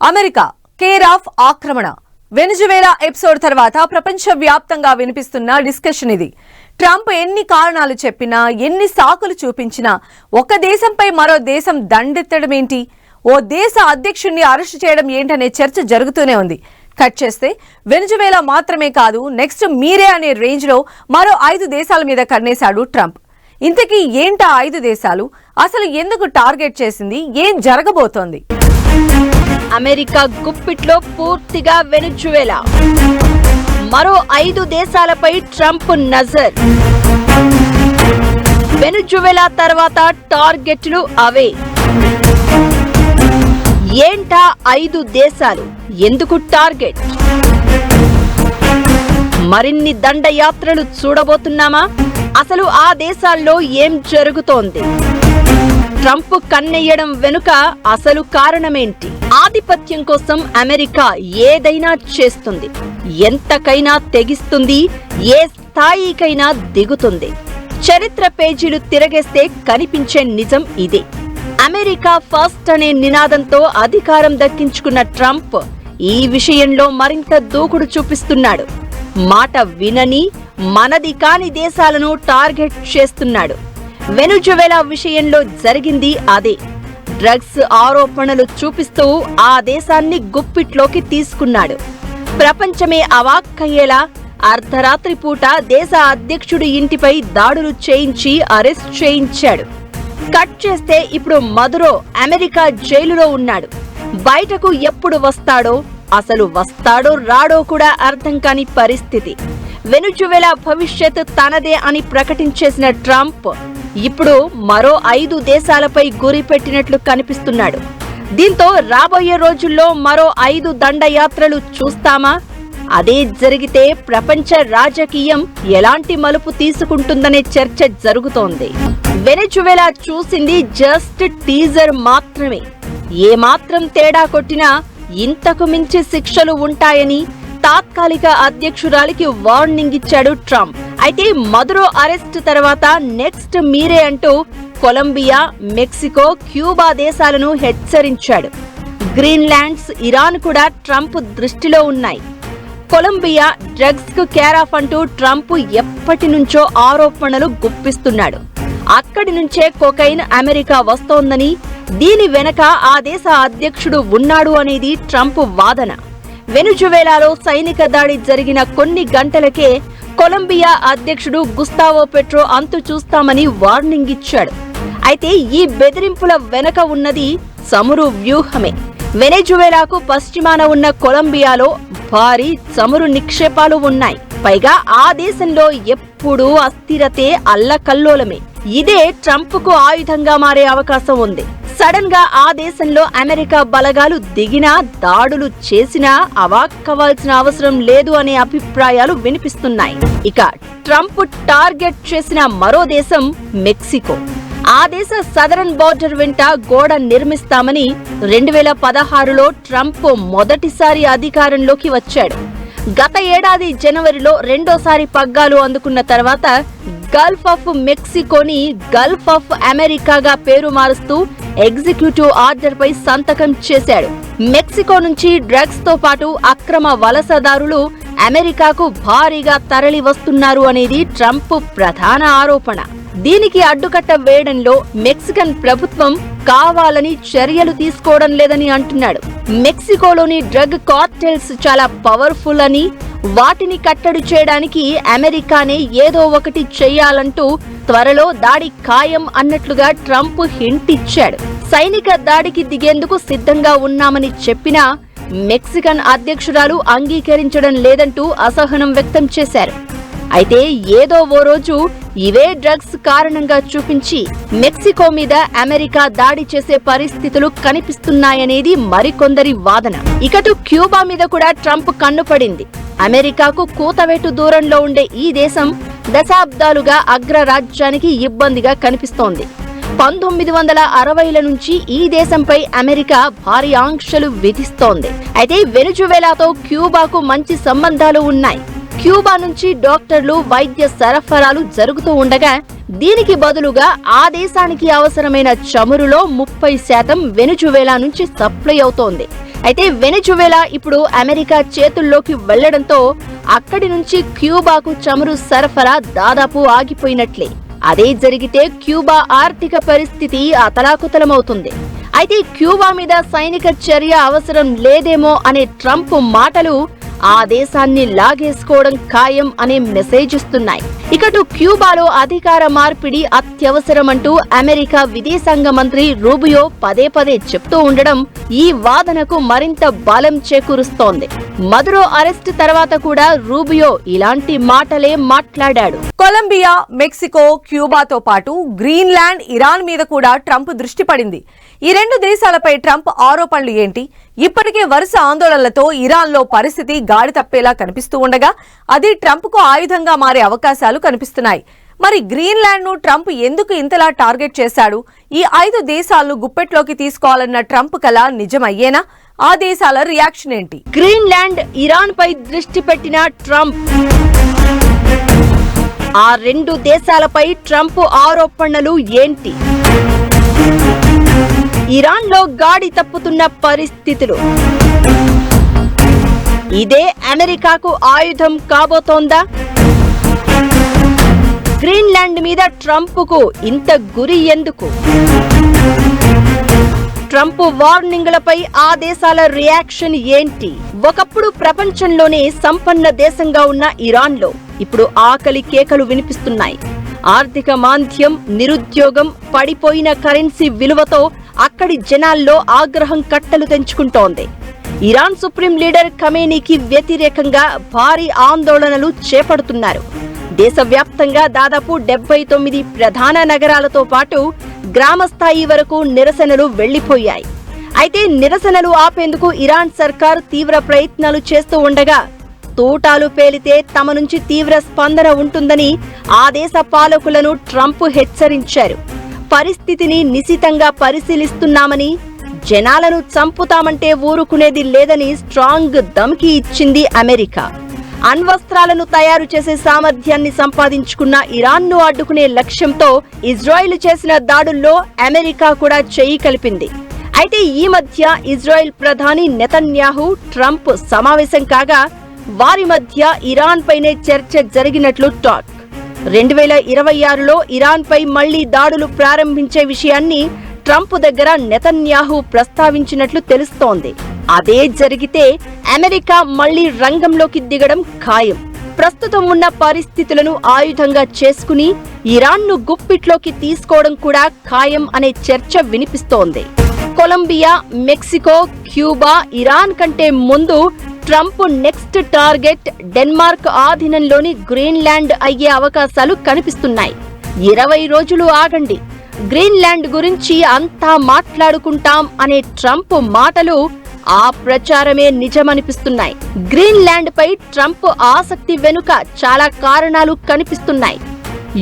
America care of ఆక్రమణ Venezuela episode తర్వాత ప్రపంచవ్యాప్తంగా వినిపిస్తున్న డిస్కషన్ ఇది. ట్రంప్ ఎన్ని కారణాలు చెప్పినా, ఎన్ని సాకులు చూపించినా ఒక దేశంపై మరో దేశం దండెత్తడం ఏంటి, ఓ దేశ అధ్యక్షుడిని అరెస్టు చేయడం ఏంటనే చర్చ జరుగుతూనే ఉంది. కట్ చేస్తే వెనిజువేలా మాత్రమే కాదు, నెక్స్ట్ మీరే అనే రేంజ్ లో మరో 5 దేశాల మీద కన్నేశాడు ట్రంప్. ఇంతకీ ఏంటా 5 దేశాలు, అసలు ఎందుకు టార్గెట్ చేసింది, ఏం జరగబోతోంది? అమెరికా గుప్పిట్లో పూర్తిగా వెనిజువేలా, మరో 5 దేశాలపై ట్రంప్ నజర్. వెనిజువేలా తర్వాత టార్గెట్లు అవే. ఏంటా 5 దేశాలు, ఎందుకు టార్గెట్? మరిన్ని దండయాత్రలు చూడబోతున్నామా? అసలు ఆ దేశాల్లో ఏం జరుగుతోంది? ట్రంప్ కన్నెయ్యడం వెనుక అసలు కారణమేంటి? ఆధిపత్యం కోసం అమెరికా ఏదైనా చేస్తుంది, ఎంతకైనా తెగిస్తుంది, ఏ స్థాయికైనా దిగుతుంది. చరిత్ర పేజీలు తిరగేస్తే కనిపించే నిజం ఇదే. అమెరికా ఫస్ట్ అనే నినాదంతో అధికారం దక్కించుకున్న ట్రంప్ ఈ విషయంలో మరింత దూకుడు చూపిస్తున్నాడు. మాట వినని, మనది కాని దేశాలను టార్గెట్ చేస్తున్నాడు. వెనిజువేలా విషయంలో జరిగింది అదే. డ్రగ్స్ ఆరోపణలు చూపిస్తూ ఆ దేశాన్ని గుప్పిట్లోకి తీసుకున్నాడు. ప్రపంచమే అవాక్కయ్యేలా అర్ధరాత్రి పూట దేశ అధ్యక్షుడి ఇంటిపై దాడులు చేయించి అరెస్ట్ చేయించాడు. కట్ చేస్తే ఇప్పుడు మదురో అమెరికా జైలులో ఉన్నాడు. బయటకు ఎప్పుడు వస్తాడో, అసలు వస్తాడో రాడో కూడా అర్థం కాని పరిస్థితి. వెనిజువేలా భవిష్యత్ తనదే అని ప్రకటించేసిన ట్రంప్ ఇప్పుడు మరో 5 దేశాలపై గురి పెట్టినట్లు కనిపిస్తున్నాడు. దీంతో రాబోయే రోజుల్లో మరో 5 దండయాత్రలు చూస్తామా? అదే జరిగితే ప్రపంచ రాజకీయం ఎలాంటి మలుపు తీసుకుంటుందనే చర్చ జరుగుతోంది. వెనిజువేలా చూసింది జస్ట్ టీజర్ మాత్రమే. ఏమాత్రం తేడా కొట్టినా ఇంతకు మించి శిక్షలు ఉంటాయని తాత్కాలిక అధ్యక్షురాలికి వార్నింగ్ ఇచ్చాడు ట్రంప్. అయితే మదురో అరెస్ట్ తర్వాత నెక్స్ట్ మీరే అంటూ కొలంబియా, మెక్సికో, క్యూబా దేశాలను హెచ్చరించాడు. గ్రీన్లాండ్స్, ఇరాన్ కూడా ట్రంప్ దృష్టిలో ఉన్నాయి. కొలంబియా డ్రగ్స్ కు కేర్ ఆఫ్ అంటూ ట్రంప్ ఎప్పటి నుంచో ఆరోపణలు గుప్పిస్తున్నాడు. అక్కడి నుంచే కొకైన్ అమెరికా వస్తోందని, దీని వెనక ఆ దేశ అధ్యక్షుడు ఉన్నాడు అనేది ట్రంప్ వాదన. వెనిజువేలాలో సైనిక దాడి జరిగిన కొన్ని గంటలకే కొలంబియా అధ్యక్షుడు గుస్తావో పెట్రో అంతు చూస్తామని వార్నింగ్ ఇచ్చాడు. అయితే ఈ బెదిరింపుల వెనక ఉన్నది చమురు వ్యూహమే. వెనిజువేలాకు పశ్చిమాన ఉన్న కొలంబియాలో భారీ చమురు నిక్షేపాలు ఉన్నాయి. పైగా ఆ దేశంలో ఎప్పుడూ అస్థిరతే, అల్లకల్లోలమే. ఇదే ట్రంప్ కు ఆయుధంగా మారే అవకాశం ఉంది. సడన్ గా ఆ దేశంలో అమెరికా బలగాలు దిగినా, దాడులు చేసినా అవాక్కవాల్సిన అవసరం లేదు అనే అభిప్రాయాలు వినిపిస్తున్నాయి. ఇక ట్రంప్ టార్గెట్ చేసిన మరో దేశం మెక్సికో. ఆ దేశ సదరన్ బోర్డర్ వెంట గోడ నిర్మిస్తామని 2016లో ట్రంప్ మొదటిసారి అధికారంలోకి వచ్చాడు. గత ఏడాది జనవరిలో రెండోసారి పగ్గాలు అందుకున్న తర్వాత గల్ఫ్ ఆఫ్ మెక్సికోని గల్ఫ్ ఆఫ్ అమెరికాగా పేరు మారుస్తూ ఎగ్జిక్యూటివ్ ఆర్డర్ పై సంతకం చేశాడు. మెక్సికో నుంచి డ్రగ్స్ తో పాటు అక్రమ వలసదారులు అమెరికాకు భారీగా తరలి వస్తున్నారు అనేది ట్రంప్ ప్రధాన ఆరోపణ. దీనికి అడ్డుకట్ట వేయడంలో మెక్సికన్ ప్రభుత్వం కావాలని చర్యలు తీసుకోవడం లేదని అంటున్నాడు. మెక్సికోలోని డ్రగ్ కార్టెల్స్ చాలా పవర్ఫుల్ అని, వాటిని కట్టడి చేయడానికి అమెరికానే ఏదో ఒకటి చెయ్యాలంటూ త్వరలో దాడి ఖాయం అన్నట్లుగా ట్రంప్ హింట్ ఇచ్చాడు. సైనిక దాడికి దిగేందుకు సిద్ధంగా ఉన్నామని చెప్పినా మెక్సికన్ అధ్యక్షురాలు అంగీకరించడం లేదంటూ అసహనం వ్యక్తం చేశారు. అయితే ఏదో ఓ రోజు ఇవే డ్రగ్స్ కారణంగా చూపించి మెక్సికో మీద అమెరికా దాడి చేసే పరిస్థితులు కనిపిస్తున్నాయనేది మరికొందరి వాదన. ఇకటు క్యూబా మీద కూడా ట్రంప్ కన్నుపడింది. అమెరికాకు కూతవేటు దూరంలో ఉండే ఈ దేశం దశాబ్దాలుగా అగ్రరాజ్యానికి ఇబ్బందిగా కనిపిస్తోంది. 1960ల నుంచి ఈ దేశంపై అమెరికా భారీ ఆంక్షలు విధిస్తోంది. అయితే వెనిజువేలాతో క్యూబాకు మంచి సంబంధాలు ఉన్నాయి. క్యూబా నుంచి డాక్టర్లు, వైద్య సరఫరాలు జరుగుతూ ఉండగా దీనికి బదులుగా ఆ దేశానికి అవసరమైన చమురులో 30% వెనిజువేలా నుంచి సప్లై అవుతోంది. అయితే వెనెజువేలా ఇప్పుడు అమెరికా చేతుల్లోకి వెళ్లడంతో అక్కడి నుంచి క్యూబాకు చమురు సరఫరా దాదాపు ఆగిపోయినట్లే. అదే జరిగితే క్యూబా ఆర్థిక పరిస్థితి అతలాకుతలమవుతుంది. అయితే క్యూబా మీద సైనిక చర్య అవసరం లేదేమో అనే ట్రంప్ మాటలు ఆ దేశాన్ని లాగేసుకోవడం ఖాయం అనే మెసేజ్ ఇస్తున్నాయి. ఇకటు క్యూబాలో అధికార మార్పిడి అత్యవసరమంటూ అమెరికా విదేశాంగ మంత్రి రూబియో పదే పదే చెప్తూ ఉండడం ఈ వాదనకు మరింత బలం చేకూరుస్తోంది. మదురో అరెస్ట్ తర్వాత కూడా రూబియో ఇలాంటి మాటలే మాట్లాడాడు. కొలంబియా, మెక్సికో, క్యూబాతో పాటు గ్రీన్లాండ్, ఇరాన్ మీద కూడా ట్రంప్ దృష్టి పడింది. ఈ రెండు దేశాలపై ట్రంప్ ఆరోపణలు ఏంటి? ఇప్పటికే వరుస ఆందోళనలతో ఇరాన్లో పరిస్థితి గాడి తప్పేలా కనిపిస్తూ ఉండగా అది ట్రంప్కు ఆయుధంగా మారే అవకాశాలు కనిపిస్తున్నాయి. మరి గ్రీన్లాండ్ ను ట్రంప్ ఎందుకు ఇంతలా టార్గెట్ చేశాడు? ఈ 5 దేశాలను గుప్పెట్లోకి తీసుకోవాలన్న ట్రంప్ కల నిజమయ్యేనా? ఆ దేశాల రియాక్షన్ ఏంటి? గ్రీన్లాండ్, ఇరాన్ పై దృష్టి పెట్టిన ట్రంప్, ఆ రెండు దేశాలపై ట్రంప్ ఆరోపణలు ఏంటి? ఇరాన్లో గాడి తప్పుతున్న పరిస్థితులు, ఇదే అమెరికాకు ఆయుధం కాబోతోందా? గ్రీన్లాండ్ మీద ట్రంప్కు ఇంత గురి ఎందుకు? ట్రంప్ వార్నింగ్లపై ఆ దేశాల రియాక్షన్ ఏంటి? ఒకప్పుడు ప్రపంచంలోనే సంపన్న దేశంగా ఉన్న ఇరాన్లో ఇప్పుడు ఆకలి కేకలు వినిపిస్తున్నాయి. ఆర్థిక మాంద్యం, నిరుద్యోగం, పడిపోయిన కరెన్సీ విలువతో అక్కడి జనాల్లో ఆగ్రహం కట్టలు తెంచుకుంటోంది. ఇరాన్ సుప్రీం లీడర్ ఖమేనీకి వ్యతిరేకంగా భారీ ఆందోళనలు చేపడుతున్నారు. దేశవ్యాప్తంగా దాదాపు 79 ప్రధాన నగరాలతో పాటు గ్రామస్థాయి వరకు నిరసనలు వెళ్లిపోయాయి. అయితే నిరసనలు ఆపేందుకు ఇరాన్ సర్కార్ తీవ్ర ప్రయత్నాలు చేస్తూ ఉండగా తూటాలు పేలితే తమ నుంచి తీవ్ర స్పందన ఉంటుందని ఆ దేశ పాలకులను ట్రంప్ హెచ్చరించారు. పరిస్థితిని నిశితంగా పరిశీలిస్తున్నామని, జనాలను చంపుతామంటే ఊరుకునేది లేదని స్ట్రాంగ్ ధమ్కీ ఇచ్చింది అమెరికా. అణ్వస్త్రాలను తయారు చేసే సామర్థ్యాన్ని సంపాదించుకున్న ఇరాన్ను అడ్డుకునే లక్ష్యంతో ఇజ్రాయెల్ చేసిన దాడుల్లో అమెరికా కూడా చెయ్యి కలిపింది. అయితే ఈ మధ్య ఇజ్రాయెల్ ప్రధాని నెతన్యాహు, ట్రంప్ సమావేశం కాగా వారి మధ్య ఇరాన్ పైనే చర్చ జరిగినట్లు టాక్. 2026లో ఇరాన్ పై మళ్లీ దాడులు ప్రారంభించే విషయాన్ని ట్రంప్ దగ్గర నెతన్యాహు ప్రస్తావించినట్లు తెలుస్తోంది. అదే జరిగితే అమెరికా మళ్లీ రంగంలోకి దిగడం ఖాయం. ప్రస్తుతం ఉన్న పరిస్థితులను ఆయుధంగా చేసుకుని ఇరాన్ను గుప్పిట్లోకి తీసుకోవడం కూడా ఖాయం అనే చర్చ వినిపిస్తోంది. కొలంబియా, మెక్సికో, క్యూబా, ఇరాన్ కంటే ముందు ట్రంప్ నెక్స్ట్ టార్గెట్ డెన్మార్క్ ఆధీనంలోని గ్రీన్లాండ్ అయ్యే అవకాశాలు కనిపిస్తున్నాయి. 20 రోజులు ఆగండి, గ్రీన్లాండ్ గురించి అంతా మాట్లాడుకుంటాం అనే ట్రంప్ మాటలు ఆ ప్రచారమే నిజమనిపిస్తున్నాయి. గ్రీన్లాండ్ పై ట్రంప్ ఆసక్తి వెనుక చాలా కారణాలు కనిపిస్తున్నాయి.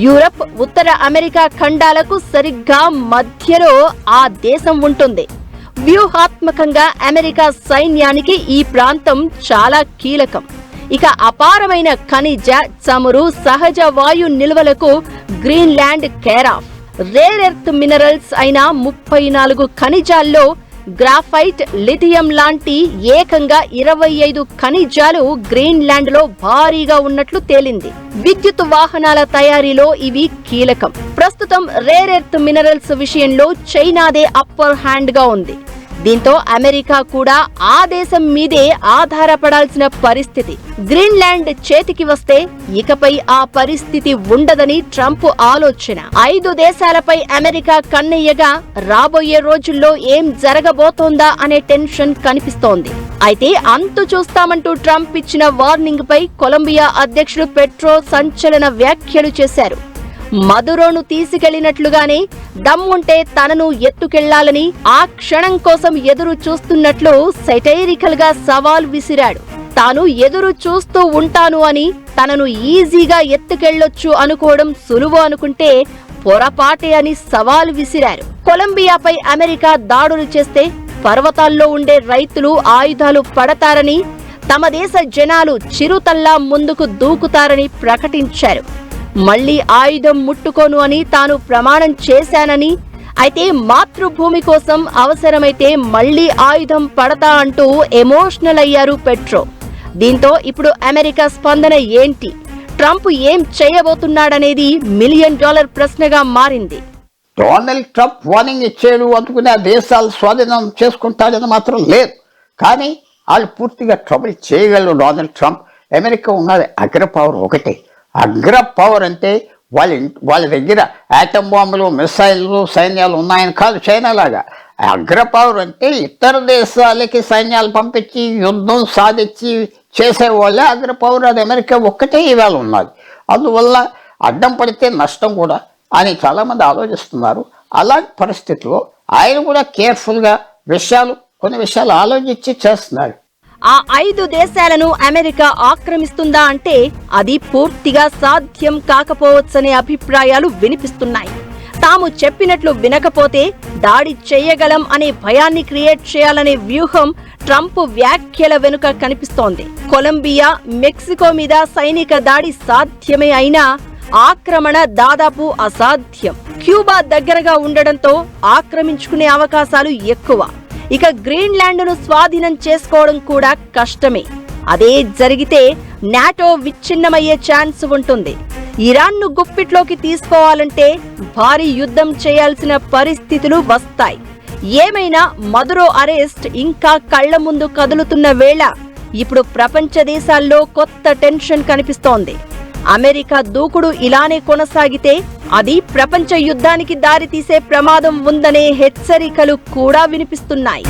యూరప్, ఉత్తర అమెరికా ఖండాలకు సరిగ్గా మధ్యలో ఆ దేశం ఉంటుంది. వ్యూహాత్మకంగా అమెరికా సైన్యానికి ఈ ప్రాంతం చాలా కీలకం. ఇక అపారమైన ఖనిజ, చమురు, సహజ వాయు నిల్వలకు Greenland care of. Rare earth minerals అయిన 34 ఖనిజాల్లో గ్రాఫైట్, లిథియం లాంటి ఏకంగా 25 ఖనిజాలు గ్రీన్లాండ్ లో భారీగా ఉన్నట్లు తేలింది. విద్యుత్ వాహనాల తయారీలో ఇవి కీలకం. ప్రస్తుతం రేర్ ఎర్త్ మినరల్స్ విషయంలో చైనాదే అప్పర్ హ్యాండ్ గా ఉంది. దీంతో అమెరికా కూడా ఆ దేశం మీదే ఆధారపడాల్సిన పరిస్థితి. గ్రీన్లాండ్ చేతికి వస్తే ఇకపై ఆ పరిస్థితి ఉండదని ట్రంప్ ఆలోచన. 5 దేశాలపై అమెరికా కన్నెయ్యగా రాబోయే రోజుల్లో ఏం జరగబోతోందా అనే టెన్షన్ కనిపిస్తోంది. అయితే అంతు చూస్తామంటూ ట్రంప్ ఇచ్చిన వార్నింగ్ పై కొలంబియా అధ్యక్షుడు పెట్రో సంచలన వ్యాఖ్యలు చేశారు. మదురోను తీసుకెళ్లినట్లుగానే దమ్ముంటే తనను ఎత్తుకెళ్లాలని ఆ క్షణం కోసం ఎదురు చూస్తున్నట్లు సెటైరికల్ గా సవాల్ విసిరాడు. తాను ఎదురు చూస్తూ ఉంటాను అని, తనను ఈజీగా ఎత్తుకెళ్లొచ్చు అనుకోవడం సులువు అనుకుంటే పొరపాటే అని సవాల్ విసిరారు. కొలంబియాపై అమెరికా దాడులు చేస్తే పర్వతాల్లో ఉండే రైతులు ఆయుధాలు పడతారని, తమ దేశ జనాలు చిరుతల్లా ముందుకు దూకుతారని ప్రకటించారు. మళ్లీ ఆయుధం ముట్టుకోను అని తాను ప్రమాణం చేశానని, అయితే మాతృభూమి కోసం అవసరమైతే మళ్లీ ఆయుధం పడతా అంటూ ఎమోషనల్ అయ్యారు పెట్రో. దీంతో ఇప్పుడు అమెరికా స్పందన ఏంటి, ట్రంప్ ఏం చేయబోతున్నాడనేది $1 మిలియన్ ప్రశ్నగా మారింది. డొనాల్డ్ ట్రంప్ వార్నింగ్ ఇచ్చాడు అనుకునే ఆ దేశాలు స్వాధీనం చేసుకుంటాడని మాత్రం లేదు. కానీ వాళ్ళు పూర్తిగా ట్రబుల్ చేయగలరు. డొనాల్డ్ ట్రంప్ అమెరికా ఉన్నది అగ్ర పవర్ ఒకటే. అగ్ర పవర్ అంటే వాళ్ళ దగ్గర ఆటం బాంబులు, మిసైళ్ళు, సైన్యాలు ఉన్నాయని కాదు. చైనా లాగా అగ్ర పవర్ అంటే ఇతర దేశాలకి సైన్యాలు పంపించి యుద్ధం సాధించి చేసేవాళ్ళే అగ్ర పవర్. అది అమెరికా ఒక్కటే ఇవాళ ఉన్నది. అందువల్ల అడ్డం పడితే నష్టం కూడా అని చాలామంది ఆలోచిస్తున్నారు. అలాంటి పరిస్థితుల్లో ఆయన కూడా కేర్ఫుల్గా కొన్ని విషయాలు ఆలోచించి చేస్తున్నారు. ఆ 5 దేశాలను అమెరికా ఆక్రమిస్తుందా అంటే అది పూర్తిగా సాధ్యం కాకపోవచ్చనే అభిప్రాయాలు వినిపిస్తున్నాయి. తాము చెప్పినట్లు వినకపోతే దాడి చేయగలం అనే భయాన్ని క్రియేట్ చేయాలనే వ్యూహం ట్రంప్ వ్యాఖ్యల వెనుక కనిపిస్తోంది. కొలంబియా, మెక్సికో మీద సైనిక దాడి సాధ్యమే అయినా ఆక్రమణ దాదాపు అసాధ్యం. క్యూబా దగ్గరగా ఉండడంతో ఆక్రమించుకునే అవకాశాలు ఎక్కువ. ఇక గ్రీన్లాండ్ను స్వాధీనం చేసుకోవడం కూడా కష్టమే. అదే జరిగితే నాటో విచ్ఛిన్నమయ్యే ఛాన్స్ ఉంటుంది. ఇరాన్ను గుప్పిట్లోకి తీసుకోవాలంటే భారీ యుద్ధం చేయాల్సిన పరిస్థితులు వస్తాయి. ఏమైనా మదురో అరెస్ట్ ఇంకా కళ్ల ముందు కదులుతున్న వేళ ఇప్పుడు ప్రపంచ దేశాల్లో కొత్త టెన్షన్ కనిపిస్తోంది. అమెరికా దూకుడు ఇలానే కొనసాగితే అది ప్రపంచ యుద్ధానికి దారితీసే ప్రమాదం ఉందనే హెచ్చరికలు కూడా వినిపిస్తున్నాయి.